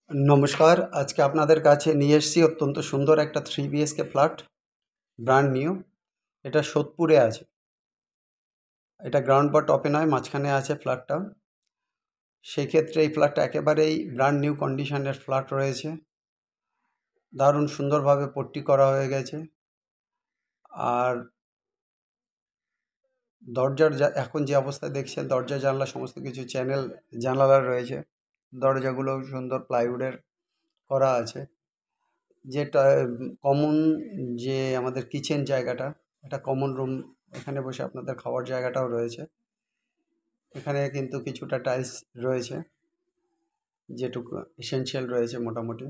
नमस्कार। आज के আপনাদের কাছে নিয়ে এসেছি অত্যন্ত সুন্দর একটা 3 বিএসকে ফ্ল্যাট, ব্র্যান্ড নিউ। এটা সোদপুরে আছে। এটা গ্রাউন্ড বা টপে নয়, মাঝখানে আছে ফ্ল্যাটটা। সেই ক্ষেত্রে এই ফ্ল্যাটটা একেবারেই ব্র্যান্ড নিউ কন্ডিশনের ফ্ল্যাট রয়েছে। দারুণ সুন্দরভাবে পট্টি করা হয়ে গেছে। আর দরজার এখন যে অবস্থায় দেখছেন, দরজা জানলা সমস্ত কিছু চ্যানেল জানালা রয়েছে। দরজাগুলো সুন্দর প্লাইউডের করা আছে। যেটা কমন, যে আমাদের কিচেন জায়গাটা, একটা কমন রুম, এখানে বসে আপনাদের খাওয়ার জায়গাটাও রয়েছে। এখানে কিন্তু কিছুটা টাইলস রয়েছে, যেটুকু এসেনশিয়াল রয়েছে মোটামুটি।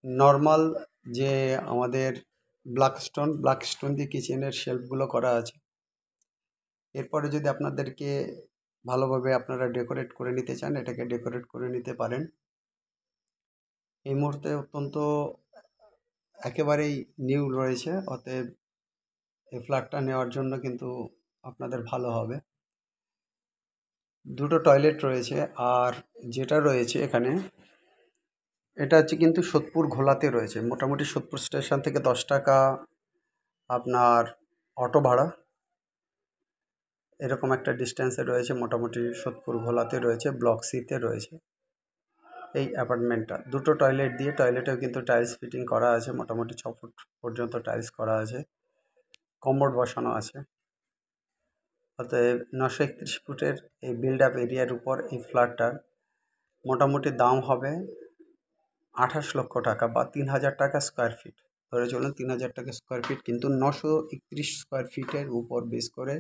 নর্মাল যে আমাদের ব্ল্যাক স্টোন দিয়ে কিচেনের শেলফগুলো করা আছে। এরপরে যদি আপনাদেরকে ভালোভাবে আপনারা ডেকোরেট করে নিতে চান, এটাকে ডেকোরেট করে নিতে পারেন। এই মুহূর্তে অত্যন্ত একেবারেই নিউ রয়েছে, অতএব এই ফ্ল্যাটটা নেওয়ার জন্য কিন্তু আপনাদের ভালো হবে। দুটো টয়লেট রয়েছে। আর যেটা রয়েছে এখানে, এটা হচ্ছে কিন্তু সোদপুর ঘোলাতে রয়েছে। মোটামুটি সোদপুর স্টেশন থেকে 10 টাকা আপনার অটো ভাড়া, এরকম একটা ডিস্টেন্সে রয়েছে। মোটামুটি সোদপুর ঘোলাতে রয়েছে, ব্লক সিতে রয়েছে এই অ্যাপার্টমেন্টটা। দুটো টয়লেট দিয়ে, টয়লেটেও কিন্তু টাইলস ফিটিং করা আছে, মোটামুটি 6 ফুট পর্যন্ত টাইলস করা আছে, কমোড বসানো আছে। অতএব 931 ফুটের এই বিল্ড আপ এরিয়ার উপর এই ফ্ল্যাটটার মোটামুটি দাম হবে 28 লক্ষ টাকা, বা 3000 টাকা স্কোয়ার ফিট। ধরে চলুন 3000 টাকা স্কোয়ার ফিট, কিন্তু 931 স্কোয়ার ফিটের উপর বেস করে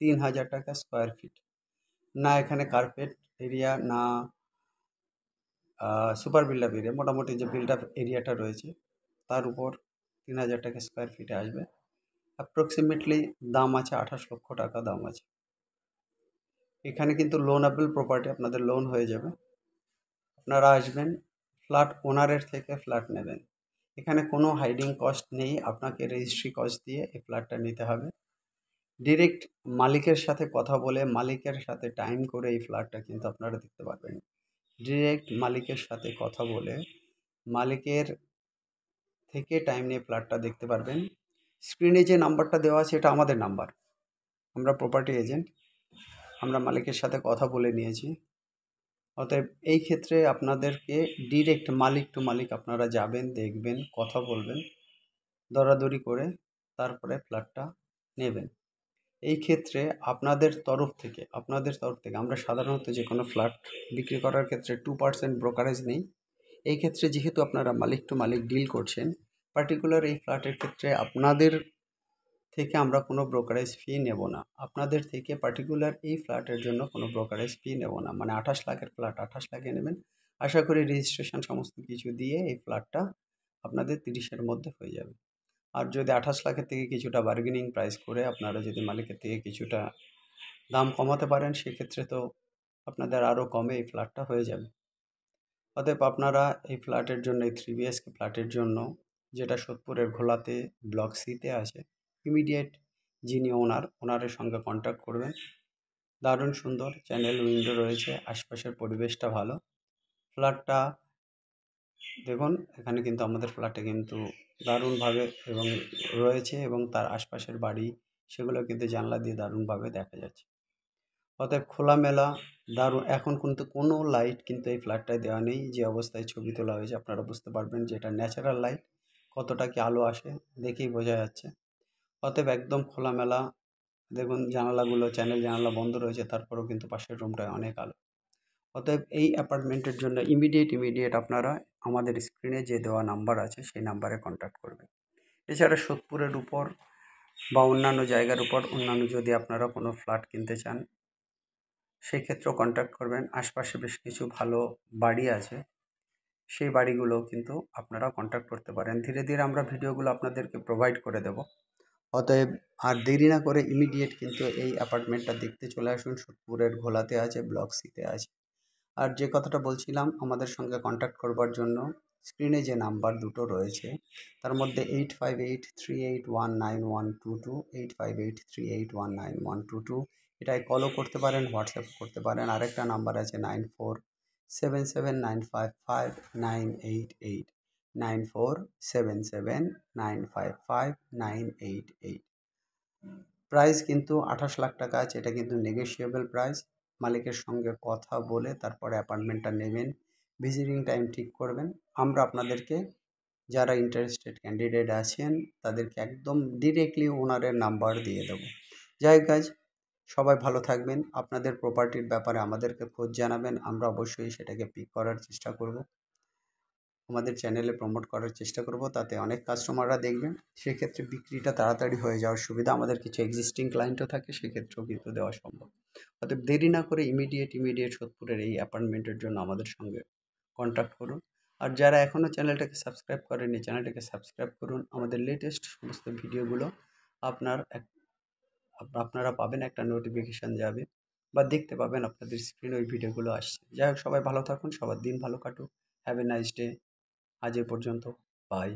3000 টাকা স্কোয়ার ফিট। না এখানে কার্পেট এরিয়া, না সুপার বিল্ড আপ এরিয়া, মোটামুটি যে বিল্ড আপ এরিয়াটা রয়েছে তার উপর 3000 টাকা স্কোয়ার ফিটে আসবে। অ্যাপ্রক্সিমেটলি দাম আছে 28 লক্ষ টাকা দাম আছে। এখানে কিন্তু লোনেবল প্রপার্টি, আপনাদের লোন হয়ে যাবে। আপনারা আসবেন, ফ্ল্যাট ওনারের থেকে ফ্ল্যাট নেবেন। এখানে কোনো হাইডিং কস্ট নেই, আপনাকে রেজিস্ট্রি কস্ট দিয়ে এই ফ্ল্যাটটা নিতে হবে। ডিরেক্ট মালিকের সাথে কথা বলে, মালিকের সাথে টাইম করে এই ফ্ল্যাটটা কিন্তু আপনারা দেখতে পারবেন। ডিরেক্ট মালিকের সাথে কথা বলে, মালিকের থেকে টাইম নিয়ে ফ্ল্যাটটা দেখতে পারবেন। স্ক্রিনে যে নাম্বারটা দেওয়া আছে এটা আমাদের নাম্বার, আমরা প্রপার্টি এজেন্ট, আমরা মালিকের সাথে কথা বলে নিয়েছি। অতএব এই ক্ষেত্রে আপনাদেরকে ডিরেক্ট মালিক টু মালিক আপনারা যাবেন, দেখবেন, কথা বলবেন, দরাদরি করে তারপরে ফ্ল্যাটটা নেবেন। এই ক্ষেত্রে আপনাদের তরফ থেকে আমরা সাধারণত যে কোনো ফ্ল্যাট বিক্রি করার ক্ষেত্রে 2% ব্রোকারেজ নেই। এই ক্ষেত্রে যেহেতু আপনারা মালিক টু মালিক ডিল করছেন, পার্টিকুলার এই ফ্ল্যাটের ক্ষেত্রে আপনাদের থেকে আমরা কোনো ব্রোকারেজ ফি নেব না। আপনাদের থেকে পার্টিকুলার এই ফ্ল্যাটের জন্য কোনো ব্রোকারেজ ফি নেব না। মানে 28 লাখের ফ্ল্যাট 28 লাখে নেবেন। আশা করি রেজিস্ট্রেশন সমস্ত কিছু দিয়ে এই ফ্ল্যাটটা আপনাদের 30-এর মধ্যে হয়ে যাবে। আর যদি 28 লাখের থেকে কিছুটা বার্গেনিং প্রাইস করে আপনারা যদি মালিকের থেকে কিছুটা দাম কমাতে পারেন, সেক্ষেত্রে তো আপনাদের আরও কমে এই ফ্ল্যাটটা হয়ে যাবে। অতএব আপনারা এই ফ্ল্যাটের জন্য, এই 3 বিএসকে ফ্ল্যাটের জন্য, যেটা সোদপুরের ঘোলাতে ব্লক সিতে আছে, ইমিডিয়েট যিনি ওনারের সঙ্গে কন্ট্যাক্ট করবেন। দারুণ সুন্দর চ্যানেল উইন্ডো রয়েছে, আশপাশের পরিবেশটা ভালো। ফ্ল্যাটটা দেখুন, এখানে কিন্তু আমাদের ফ্ল্যাটে কিন্তু দারুণভাবে এবং রয়েছে, এবং তার আশপাশের বাড়ি সেগুলো কিন্তু জানলা দিয়ে দারুণভাবে দেখা যাচ্ছে। অতএব খোলামেলা দারুণ। এখন কিন্তু কোনো লাইট কিন্তু এই ফ্ল্যাটটায় দেওয়া নেই। যে অবস্থায় ছবি তোলা হয়েছে আপনারা বুঝতে পারবেন যে এটা ন্যাচারাল লাইট, কতটা কি আলো আসে দেখেই বোঝা যাচ্ছে। অতএব একদম খোলামেলা। দেখুন জানালাগুলো, চ্যানেল জানালা বন্ধ রয়েছে, তারপরেও কিন্তু পাশের রুমটায় অনেক আলো। অতএব এই অ্যাপার্টমেন্টের জন্য ইমিডিয়েট আপনারা আমাদের স্ক্রিনে যে দেওয়া নাম্বার আছে সেই নাম্বারে কন্ট্যাক্ট করবেন। এছাড়া সোদপুরের উপর বা অন্যান্য জায়গার উপর অন্যান্য যদি আপনারা কোনো ফ্ল্যাট কিনতে চান, সেই ক্ষেত্রেও কন্ট্যাক্ট করবেন। আশপাশে বেশ কিছু ভালো বাড়ি আছে, সেই বাড়িগুলো কিন্তু আপনারা কন্ট্যাক্ট করতে পারেন। ধীরে ধীরে আমরা ভিডিওগুলো আপনাদেরকে প্রোভাইড করে দেব। অতএব আর দেরি না করে ইমিডিয়েট কিন্তু এই অ্যাপার্টমেন্টটা দেখতে চলে আসুন। সোদপুরের ঘোলাতে আছে, ব্লক সিতে আছে। আর যে কথাটা বলছিলাম, আমাদের সঙ্গে কন্ট্যাক্ট করবার জন্য স্ক্রিনে যে নাম্বার দুটো রয়েছে, তার মধ্যে 8583819122, 8583819122, এটায় কলও করতে পারেন, হোয়াটসঅ্যাপ করতে পারেন। আরেকটা নাম্বার আছে 77955988 9477955988। প্রাইস কিন্তু 28 লাখ টাকা আছে, এটা কিন্তু নেগোশিয়েবল প্রাইস। মালিকের সঙ্গে কথা বলে তারপরে অ্যাপার্টমেন্টটা নেবেন, ভিজিটিং টাইম ঠিক করবেন। আমরা আপনাদেরকে যারা ইন্টারেস্টেড ক্যান্ডিডেট আছেন তাদেরকে একদম ডিরেক্টলি ওনারের নাম্বার দিয়ে দেবো। যাই হোক গাইজ, সবাই ভালো থাকবেন। আপনাদের প্রপার্টির ব্যাপারে আমাদেরকে খোঁজ জানাবেন, আমরা অবশ্যই সেটাকে পিক করার চেষ্টা করব, আমাদের চ্যানেলে প্রমোট করার চেষ্টা করব, তাতে অনেক কাস্টমাররা দেখবেন। সেক্ষেত্রে বিক্রিটা তাড়াতাড়ি হয়ে যাওয়ার সুবিধা, আমাদের কিছু এক্সিস্টিং ক্লায়েন্টও থাকে, সেক্ষেত্রেও কিন্তু দেওয়া সম্ভব। অতএব দেরি না করে ইমিডিয়েট সোদপুরের এই অ্যাপার্টমেন্টের জন্য আমাদের সঙ্গে কন্ট্যাক্ট করুন। আর যারা এখনও চ্যানেলটাকে সাবস্ক্রাইব করেনি, চ্যানেলটাকে সাবস্ক্রাইব করুন। আমাদের লেটেস্ট সমস্ত ভিডিওগুলো আপনারা পাবেন, একটা নোটিফিকেশান যাবে বা দেখতে পাবেন আপনাদের স্ক্রিনে ওই ভিডিওগুলো আসছে। যাই হোক, সবাই ভালো থাকুন, সবার দিন ভালো কাটুক। Have a nice day. আজ এ পর্যন্ত, বাই।